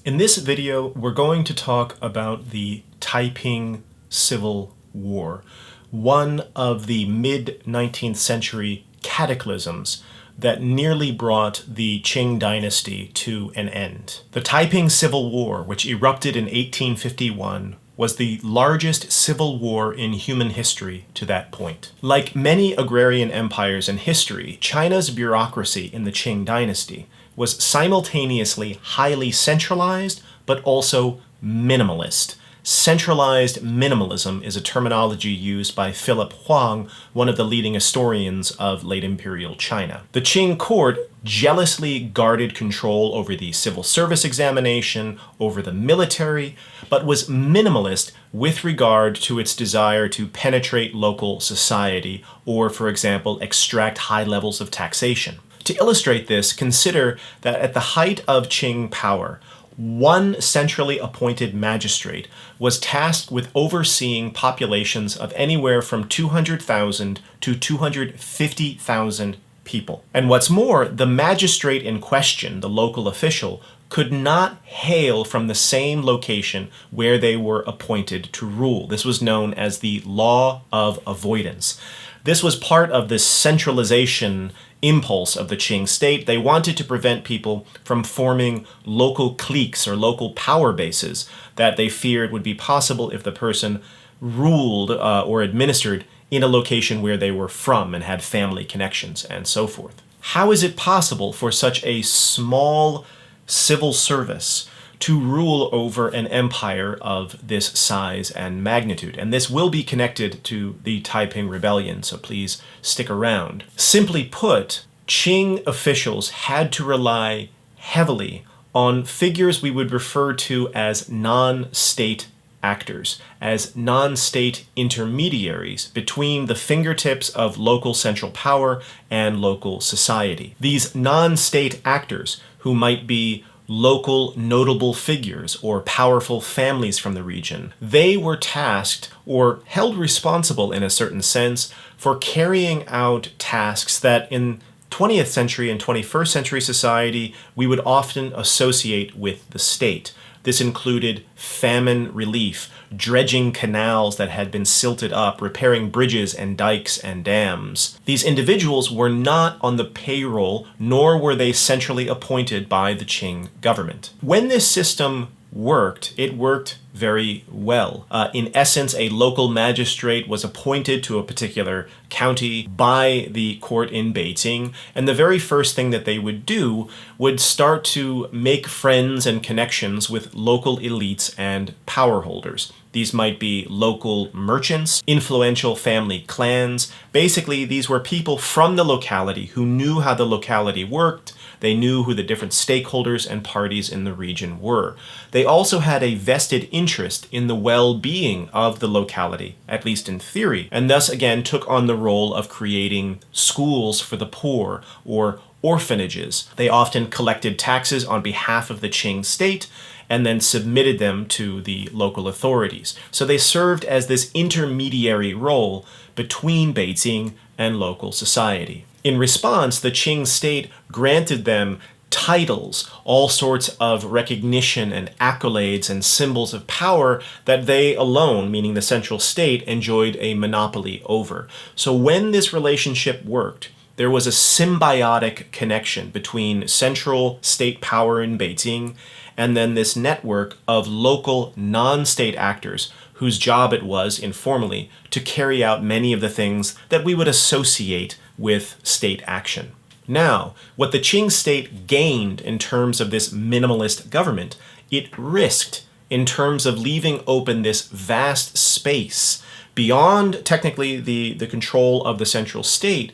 In this video, we're going to talk about the Taiping Civil War, one of the mid-19th century cataclysms that nearly brought the Qing Dynasty to an end. The Taiping Civil War, which erupted in 1851, was the largest civil war in human history to that point. Like many agrarian empires in history, China's bureaucracy in the Qing Dynasty was simultaneously highly centralized, but also minimalist. Centralized minimalism is a terminology used by Philip Huang, one of the leading historians of late imperial China. The Qing court jealously guarded control over the civil service examination, over the military, but was minimalist with regard to its desire to penetrate local society or, for example, extract high levels of taxation. To illustrate this, consider that at the height of Qing power, one centrally appointed magistrate was tasked with overseeing populations of anywhere from 200,000 to 250,000 people. And what's more, the magistrate in question, the local official, could not hail from the same location where they were appointed to rule. This was known as the Law of Avoidance. This was part of the centralization impulse of the Qing state. They wanted to prevent people from forming local cliques or local power bases that they feared would be possible if the person ruled or administered in a location where they were from and had family connections and so forth. How is it possible for such a small civil service to rule over an empire of this size and magnitude? And this will be connected to the Taiping Rebellion, so please stick around. Simply put, Qing officials had to rely heavily on figures we would refer to as non-state actors, as non-state intermediaries between the fingertips of local central power and local society. These non-state actors, who might be local notable figures or powerful families from the region, they were tasked or held responsible in a certain sense for carrying out tasks that in 20th century and 21st century society we would often associate with the state. This included famine relief, dredging canals that had been silted up, repairing bridges and dikes and dams. These individuals were not on the payroll, nor were they centrally appointed by the Qing government. When this system worked, it worked very well. In essence, a local magistrate was appointed to a particular county by the court in Beijing, and the very first thing that they would do would start to make friends and connections with local elites and power holders. These might be local merchants, influential family clans. Basically, these were people from the locality who knew how the locality worked. They knew who the different stakeholders and parties in the region were. They also had a vested interest in the well-being of the locality, at least in theory, and thus again took on the role of creating schools for the poor or orphanages. They often collected taxes on behalf of the Qing state and then submitted them to the local authorities. So they served as this intermediary role between Beijing and local society. In response, the Qing state granted them titles, all sorts of recognition and accolades and symbols of power that they alone, meaning the central state, enjoyed a monopoly over. So when this relationship worked, there was a symbiotic connection between central state power in Beijing and then this network of local non-state actors whose job it was, informally, to carry out many of the things that we would associate with state action. Now, what the Qing state gained in terms of this minimalist government, it risked in terms of leaving open this vast space beyond technically the control of the central state,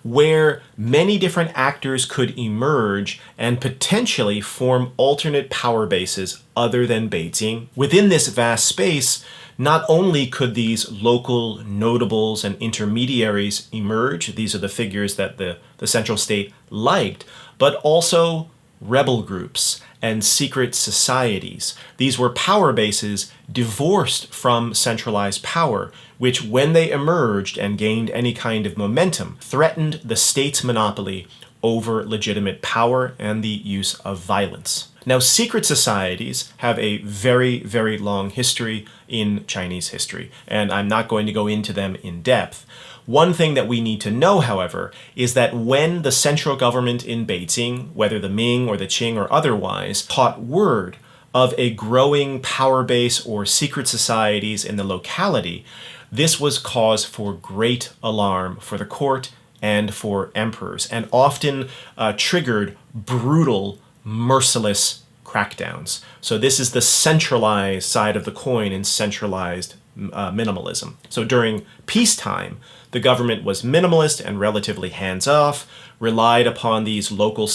where many different actors could emerge and potentially form alternate power bases other than Beijing. Within this vast space, not only could these local notables and intermediaries emerge, these are the figures that the central state liked, but also rebel groups and secret societies. These were power bases divorced from centralized power, which when they emerged and gained any kind of momentum, threatened the state's monopoly over legitimate power and the use of violence. Now, secret societies have a very, very long history in Chinese history, and I'm not going to go into them in depth. One thing that we need to know, however, is that when the central government in Beijing, whether the Ming or the Qing or otherwise, caught word of a growing power base or secret societies in the locality, this was cause for great alarm for the court and for emperors, and often triggered brutal, merciless crackdowns. So this is the centralized side of the coin in centralized minimalism. So during peacetime, the government was minimalist and relatively hands-off, relied upon these local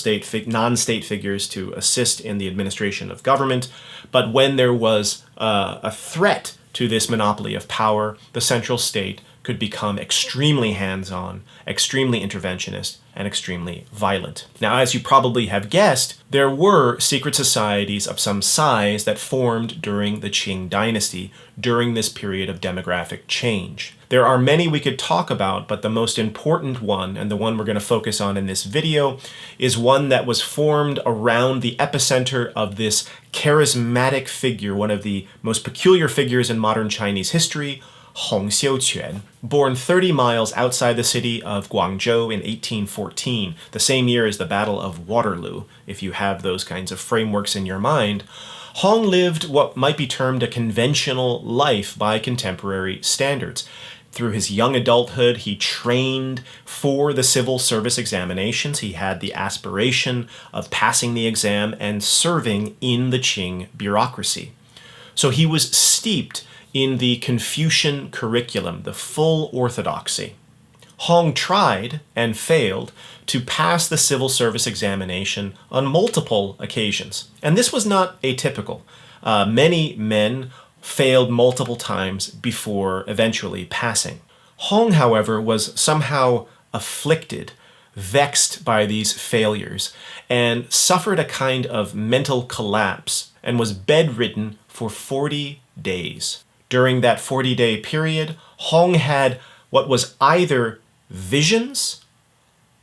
non-state figures to assist in the administration of government. But when there was a threat to this monopoly of power, the central state could become extremely hands-on, extremely interventionist, and extremely violent. Now, as you probably have guessed, there were secret societies of some size that formed during the Qing Dynasty, during this period of demographic change. There are many we could talk about, but the most important one, and the one we're going to focus on in this video, is one that was formed around the epicenter of this charismatic figure, one of the most peculiar figures in modern Chinese history, Hong Xiuquan, born 30 miles outside the city of Guangzhou in 1814, the same year as the Battle of Waterloo, if you have those kinds of frameworks in your mind. Hong lived what might be termed a conventional life by contemporary standards. Through his young adulthood, he trained for the civil service examinations. He had the aspiration of passing the exam and serving in the Qing bureaucracy. So he was steeped in the Confucian curriculum, the full orthodoxy. Hong tried and failed to pass the civil service examination on multiple occasions. And this was not atypical. Many men failed multiple times before eventually passing. Hong, however, was somehow afflicted, vexed by these failures, and suffered a kind of mental collapse and was bedridden for 40 days. During that 40-day period, Hong had what was either visions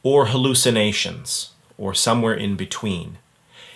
or hallucinations, or somewhere in between.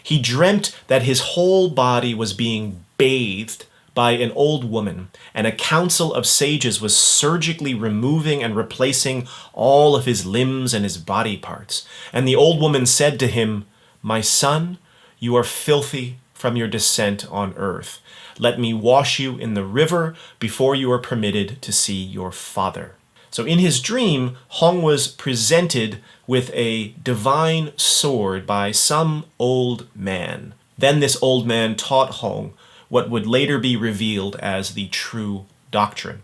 He dreamt that his whole body was being bathed by an old woman, and a council of sages was surgically removing and replacing all of his limbs and his body parts. And the old woman said to him, "My son, you are filthy from your descent on earth. Let me wash you in the river before you are permitted to see your father." So in his dream, Hong was presented with a divine sword by some old man. Then this old man taught Hong what would later be revealed as the true doctrine.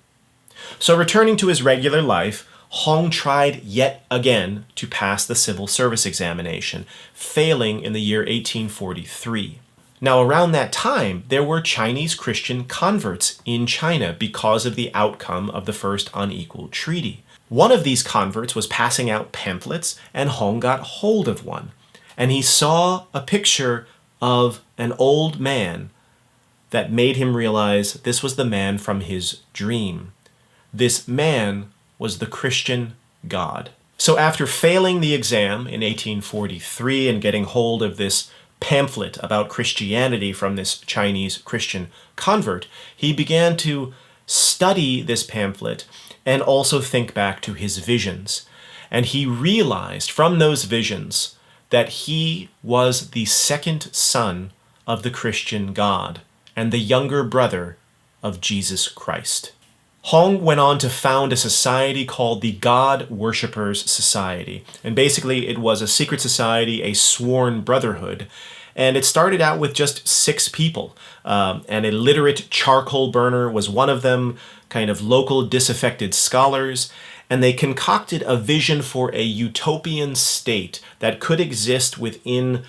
So returning to his regular life, Hong tried yet again to pass the civil service examination, failing in the year 1843. Now, around that time, there were Chinese Christian converts in China because of the outcome of the first Unequal Treaty. One of these converts was passing out pamphlets, and Hong got hold of one. And he saw a picture of an old man that made him realize this was the man from his dream. This man was the Christian God. So after failing the exam in 1843 and getting hold of this pamphlet about Christianity from this Chinese Christian convert, he began to study this pamphlet and also think back to his visions. And he realized from those visions that he was the second son of the Christian God and the younger brother of Jesus Christ. Hong went on to found a society called the God Worshippers Society. And basically it was a secret society, a sworn brotherhood. And it started out with just 6 people. An illiterate charcoal burner was one of them, kind of local disaffected scholars. And they concocted a vision for a utopian state that could exist within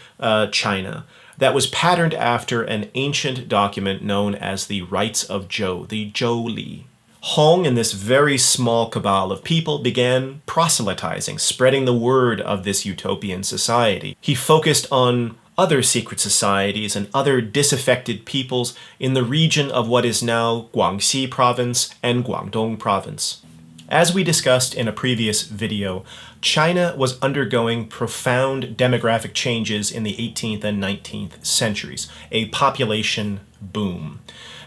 China that was patterned after an ancient document known as the Rights of Zhou, the Zhou Li. Hong and this very small cabal of people began proselytizing, spreading the word of this utopian society. He focused on other secret societies and other disaffected peoples in the region of what is now Guangxi province and Guangdong province. As we discussed in a previous video, China was undergoing profound demographic changes in the 18th and 19th centuries, a population boom.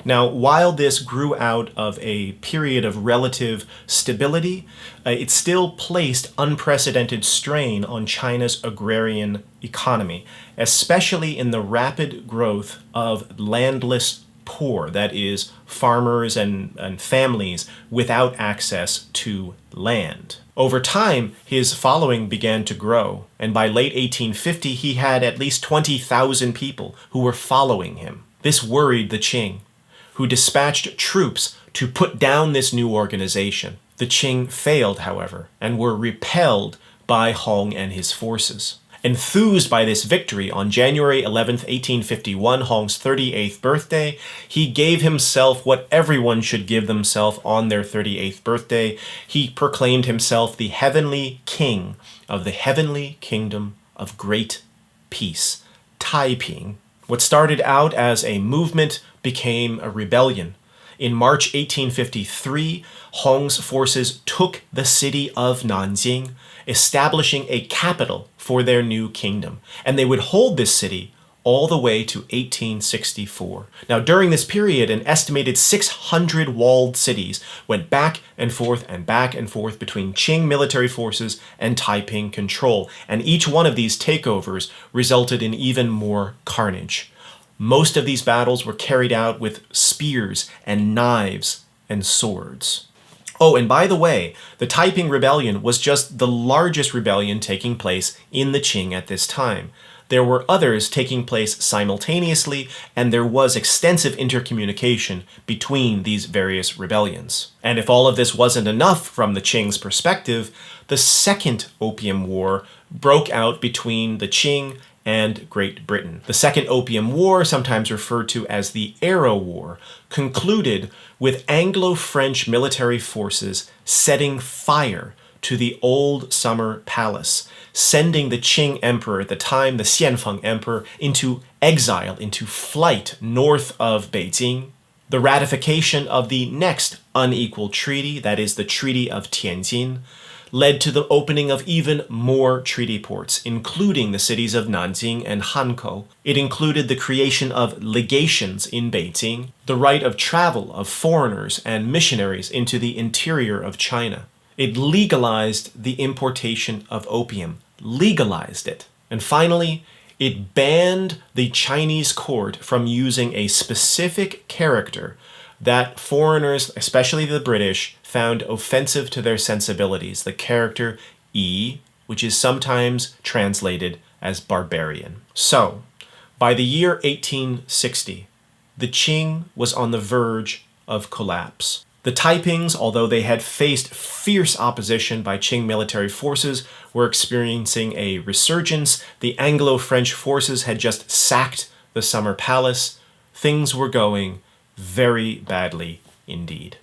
Now, while this grew out of a period of relative stability, it still placed unprecedented strain on China's agrarian economy, especially in the rapid growth of landless poor, that is, farmers and families without access to land. Over time, his following began to grow, and by late 1850 he had at least 20,000 people who were following him. This worried the Qing, who dispatched troops to put down this new organization. The Qing failed, however, and were repelled by Hong and his forces. Enthused by this victory, on January 11, 1851, Hong's 38th birthday, he gave himself what everyone should give themselves on their 38th birthday. He proclaimed himself the heavenly king of the heavenly kingdom of great peace, Taiping. What started out as a movement became a rebellion. In March 1853, Hong's forces took the city of Nanjing, establishing a capital for their new kingdom. And they would hold this city all the way to 1864. Now, during this period, an estimated 600 walled cities went back and forth between Qing military forces and Taiping control. And each one of these takeovers resulted in even more carnage. Most of these battles were carried out with spears and knives and swords. Oh, and by the way, the Taiping Rebellion was just the largest rebellion taking place in the Qing at this time. There were others taking place simultaneously, and there was extensive intercommunication between these various rebellions. And if all of this wasn't enough from the Qing's perspective, the Second Opium War broke out between the Qing and Great Britain. The Second Opium War, sometimes referred to as the Arrow War, concluded with Anglo-French military forces setting fire to the old summer palace, sending the Qing emperor at the time, the Xianfeng emperor, into exile, into flight north of Beijing. The ratification of the next unequal treaty, that is the Treaty of Tianjin, led to the opening of even more treaty ports, including the cities of Nanjing and Hankou. It included the creation of legations in Beijing, the right of travel of foreigners and missionaries into the interior of China. It legalized the importation of opium, legalized it. And finally, it banned the Chinese court from using a specific character that foreigners, especially the British, found offensive to their sensibilities, the character E, which is sometimes translated as barbarian. So, by the year 1860, the Qing was on the verge of collapse. The Taipings, although they had faced fierce opposition by Qing military forces, were experiencing a resurgence. The Anglo-French forces had just sacked the summer palace. Things were going very badly indeed.